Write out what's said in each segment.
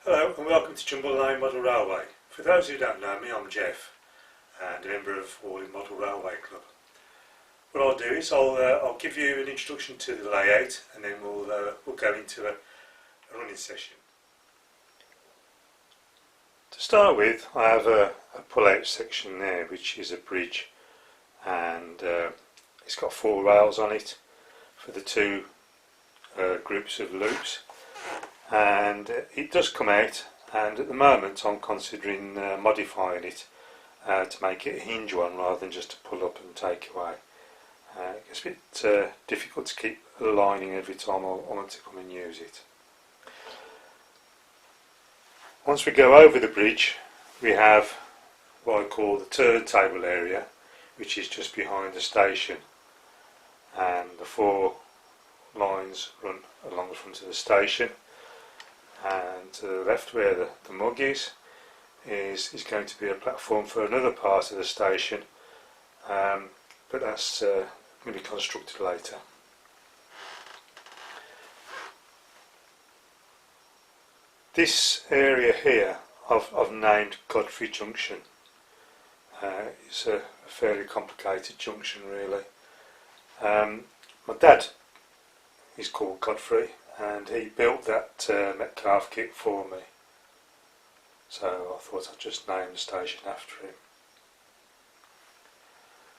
Hello and welcome to Jumble Model Railway. For those who don't know me, I'm Geoff and a member of Warley Model Railway Club. What I'll do is I'll give you an introduction to the layout and then we'll go into a running session. To start with, I have a pull-out section there which is a bridge, and it's got 4 rails on it for the 2 groups of loops. And it does come out, and at the moment I'm considering modifying it to make it a hinge one rather than just a pull up and take away. It's a bit difficult to keep aligning every time I want to come and use it. Once we go over the bridge, we have what I call the turntable area, which is just behind the station, and the 4 lines run along the front of the station. And to the left, where the mug is going to be a platform for another part of the station, but that's going to be constructed later. This area here I've named Godfrey Junction. It's a fairly complicated junction really. My dad is called Godfrey, and he built that Metcalfe kit for me, so I thought I'd just name the station after him.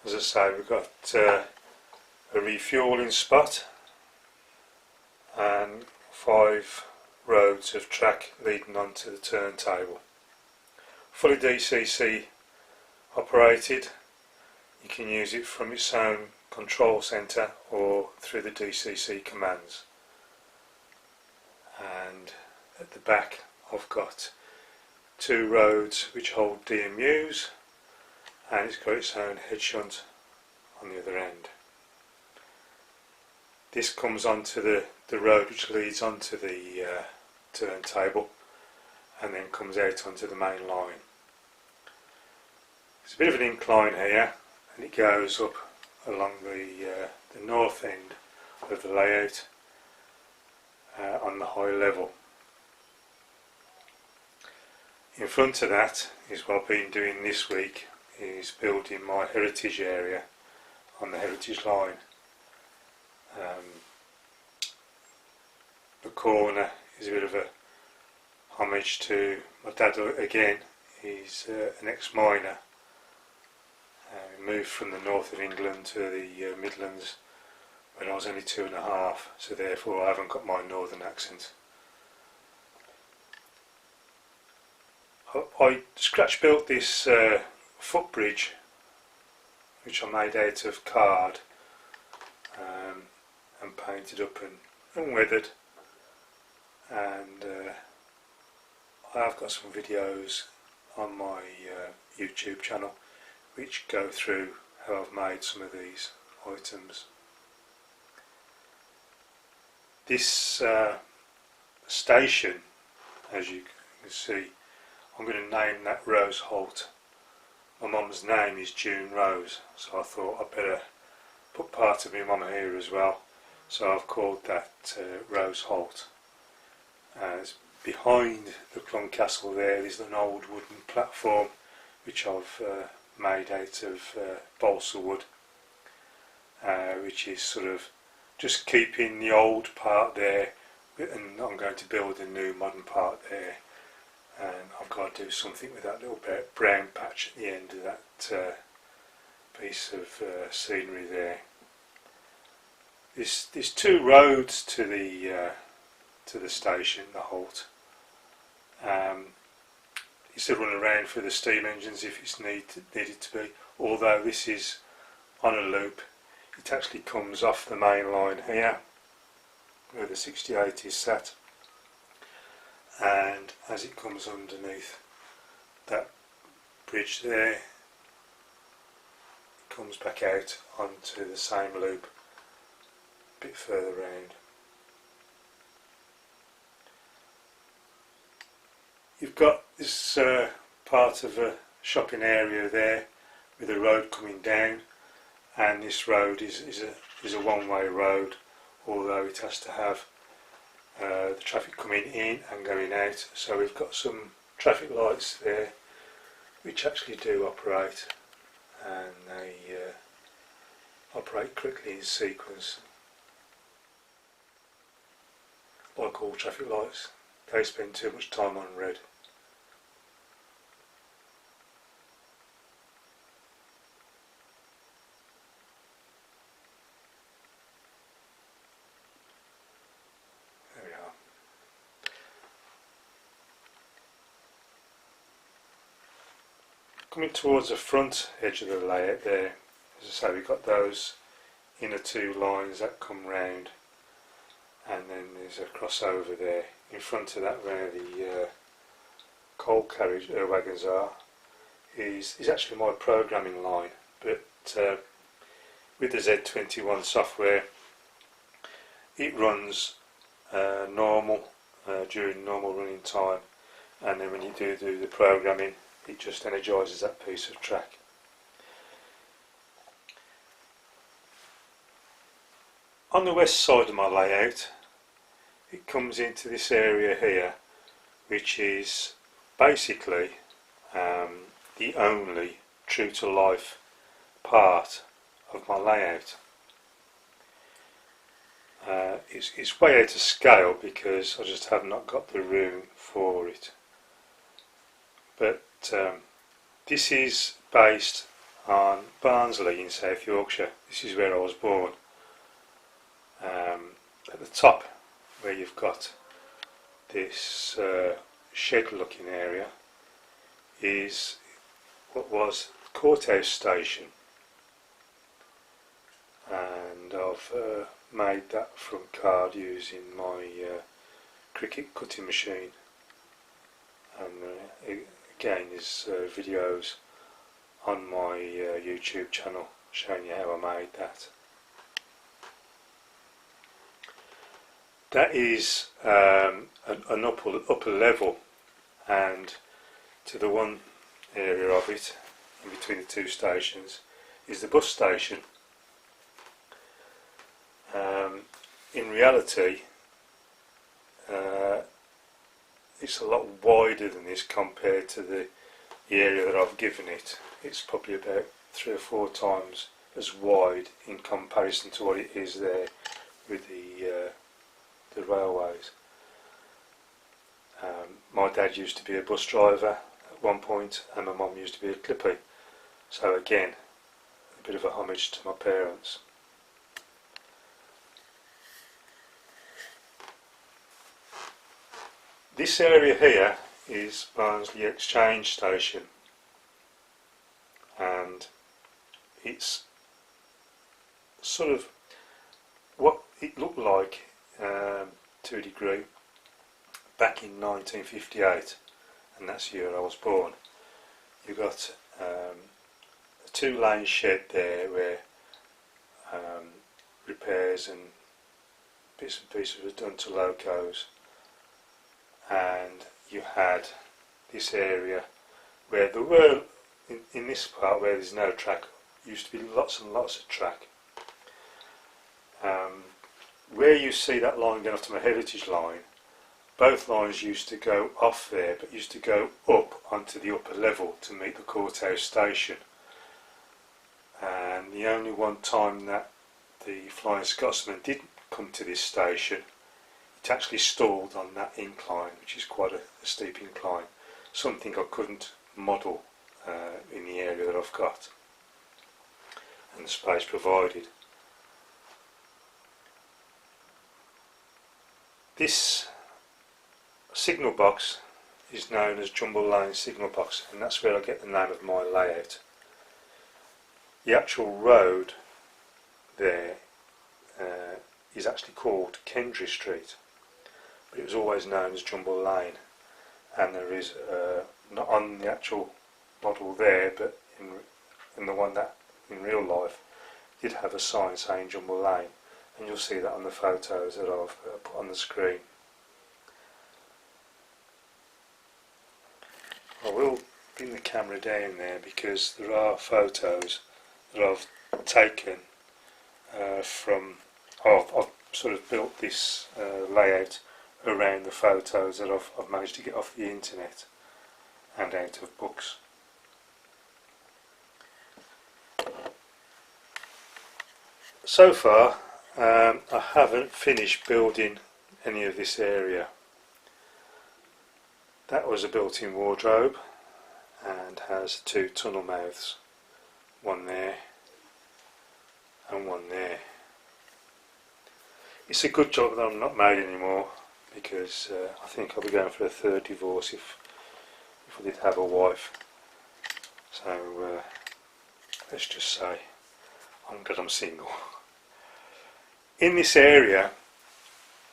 As I say, we've got a refuelling spot and 5 roads of track leading onto the turntable. Fully DCC operated. You can use it from its own control centre or through the DCC commands. And at the back I've got 2 roads which hold DMUs, and it's got its own head shunt on the other end. This comes onto the road which leads onto the turntable and then comes out onto the main line. There's a bit of an incline here, and it goes up along the north end of the layout on the high level. In front of that is what I've been doing this week, is building my heritage area on the heritage line. The corner is a bit of a homage to my dad again. He's an ex-miner. He moved from the north of England to the Midlands when I was only 2.5, so therefore I haven't got my northern accent. I scratch built this footbridge which I made out of card and painted up and weathered, and I have got some videos on my YouTube channel which go through how I've made some of these items. This station, as you can see, I'm going to name that Rose Holt. My mum's name is June Rose, so I thought I'd better put part of my mum here as well, so I've called that Rose Holt. Behind the Clun Castle there is an old wooden platform which I've made out of balsa wood, which is sort of just keeping the old part there, and I'm going to build a new modern part there, and I've got to do something with that little brown patch at the end of that piece of scenery there. There's 2 roads to the station, the Holt. It's a run around for the steam engines if it's needed to be, although this is on a loop. It actually comes off the main line here where the 68 is sat, and as it comes underneath that bridge there, it comes back out onto the same loop a bit further round. You've got this part of a shopping area there with a road coming down, and this road is a one-way road, although it has to have the traffic coming in and going out. So we've got some traffic lights there which actually do operate, and they operate correctly in sequence. Like all traffic lights, they spend too much time on red. There we are. Coming towards the front edge of the layout there, as I say, we've got those inner two lines that come round, and then there's a crossover there in front of that where the coal carriage wagons are, is actually my programming line, but with the Z21 software it runs normal during normal running time, and then when you do the programming it just energises that piece of track. On the west side of my layout it comes into this area here, which is basically the only true to life part of my layout. It's way out of scale because I just have not got the room for it. But this is based on Barnsley in South Yorkshire. This is where I was born. At the top, where you've got this shed looking area, is what was the courthouse station, and I've made that from card using my cricket cutting machine, and again there's videos on my YouTube channel showing you how I made that. That is an upper level, and to the one area of it in between the two stations is the bus station. In reality it's a lot wider than this compared to the area that I've given it. It's probably about 3 or 4 times as wide in comparison to what it is there with the railways. My dad used to be a bus driver at one point, and my mum used to be a clippy, so again a bit of a homage to my parents. This area here is Barnsley Exchange Station, and it's sort of what it looked like to a degree back in 1958, and that's the year I was born. You've got a 2-lane shed there where repairs and bits and pieces were done to locos, and you had this area where there were, in this part where there's no track, used to be lots and lots of track. Where you see that line going off to my heritage line, both lines used to go off there, but used to go up onto the upper level to meet the courthouse station. And the only one time that the Flying Scotsman didn't come to this station, it actually stalled on that incline, which is quite a steep incline, something I couldn't model in the area that I've got and the space provided. This signal box is known as Jumble Lane signal box, and that's where I get the name of my layout. The actual road there is actually called Kendry Street, but it was always known as Jumble Lane, and there is not on the actual model there, but in the one that in real life did have a sign saying Jumble Lane, and you'll see that on the photos that I've put on the screen. I will bring the camera down there because there are photos that I've taken from, I've sort of built this layout around the photos that I've managed to get off the internet and out of books. So far I haven't finished building any of this area. That was a built-in wardrobe and has 2 tunnel mouths, one there and one there. It's a good job that I'm not married anymore, because I think I'll be going for a 3rd divorce if I did have a wife. So let's just say I'm glad I'm single. In this area,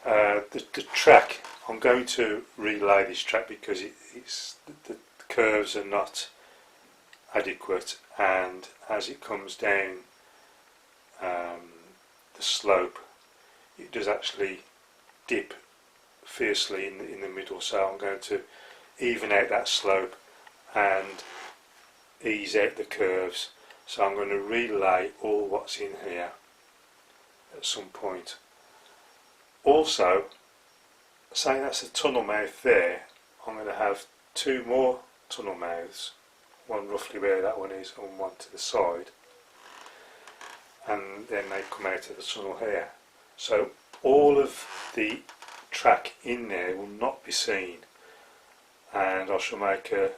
the track, I'm going to relay this track because the curves are not adequate, and as it comes down the slope, it does actually dip fiercely in the middle. So I'm going to even out that slope and ease out the curves. So I'm going to relay all what's in here at some point. Also, saying that's a tunnel mouth there, I'm going to have 2 more tunnel mouths, one roughly where that one is and one to the side, and then they come out of the tunnel here. So all of the track in there will not be seen, and I shall make a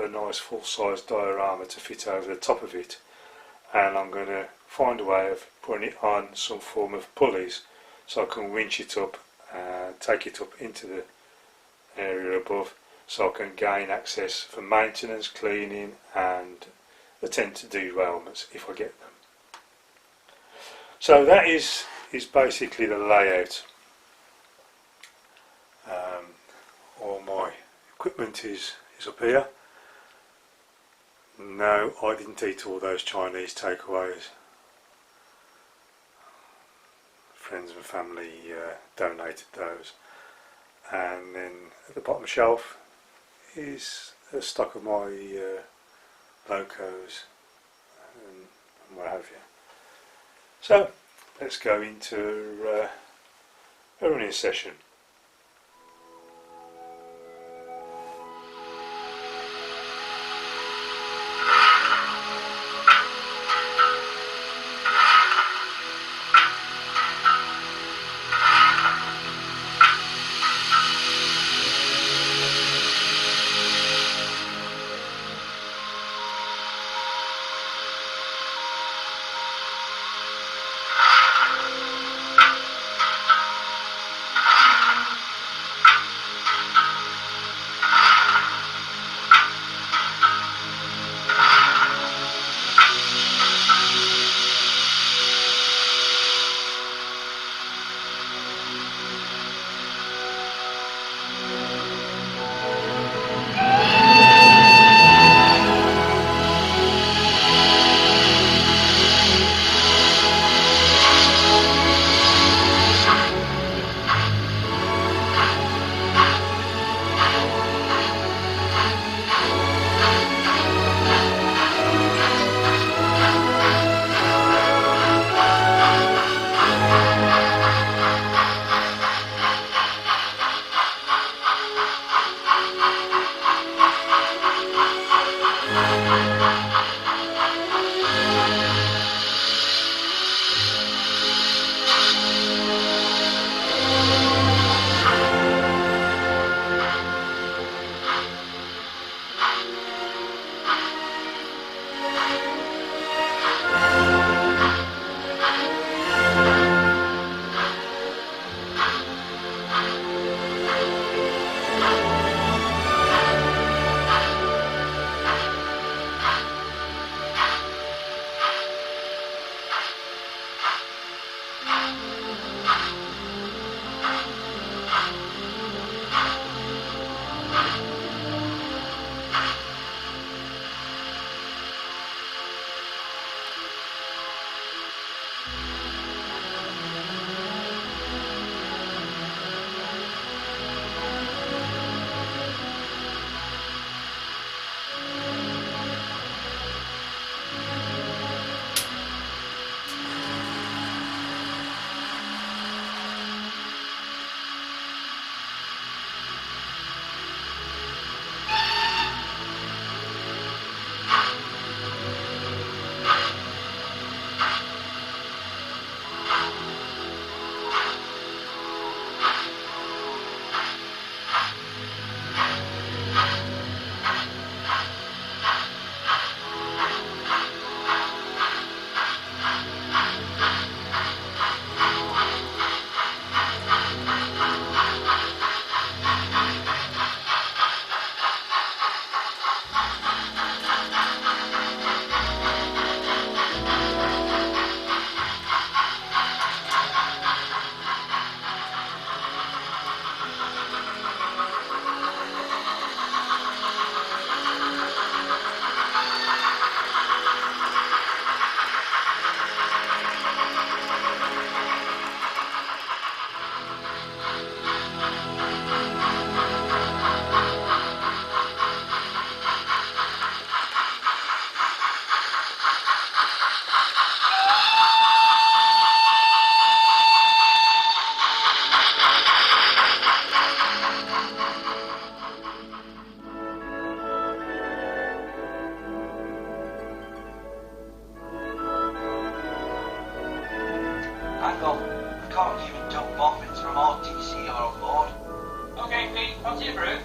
nice full-size diorama to fit over the top of it, and I'm going to find a way of putting it on some form of pulleys so I can winch it up and take it up into the area above, so I can gain access for maintenance, cleaning and attend to derailments if I get them. So that is basically the layout. All my equipment is up here. No, I didn't eat all those Chinese takeaways. Friends and family donated those. And then at the bottom shelf is a stock of my locos and what have you. So let's go into a running session. Well, I can't even dump boffins from RTC or on board. Okay, Pete, onto your roof.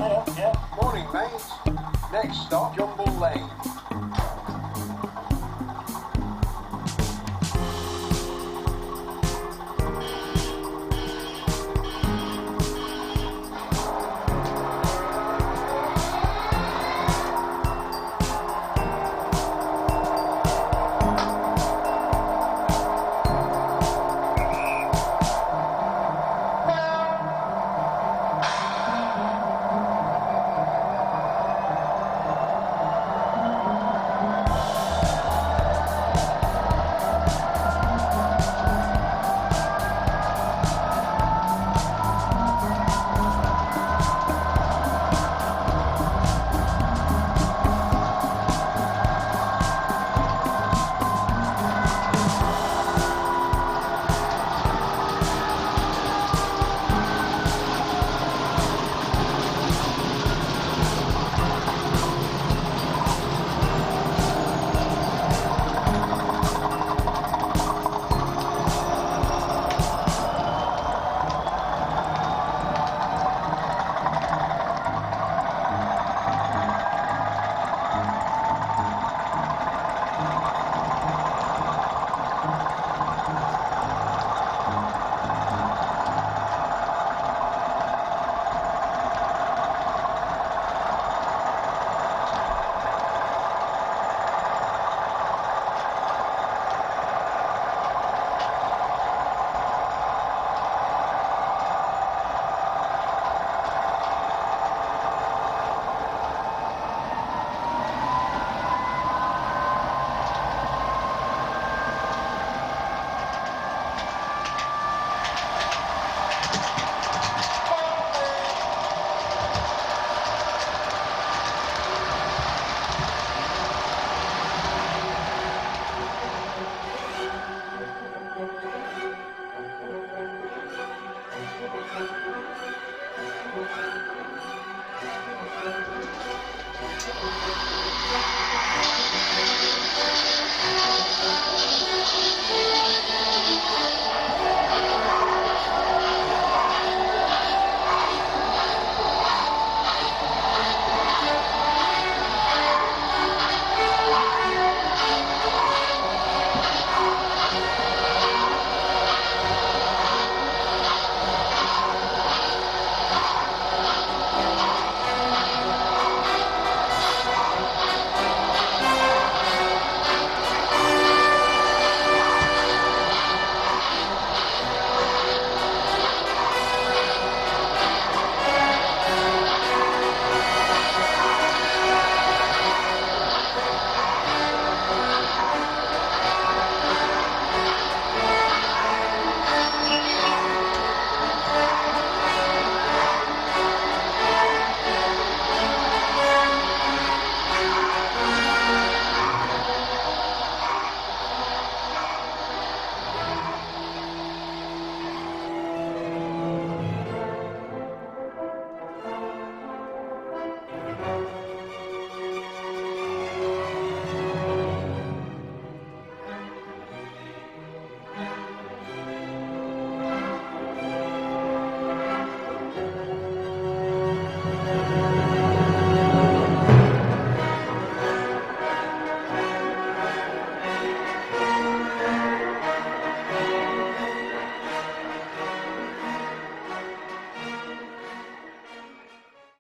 Morning, mate. Next stop, Jumble Lane.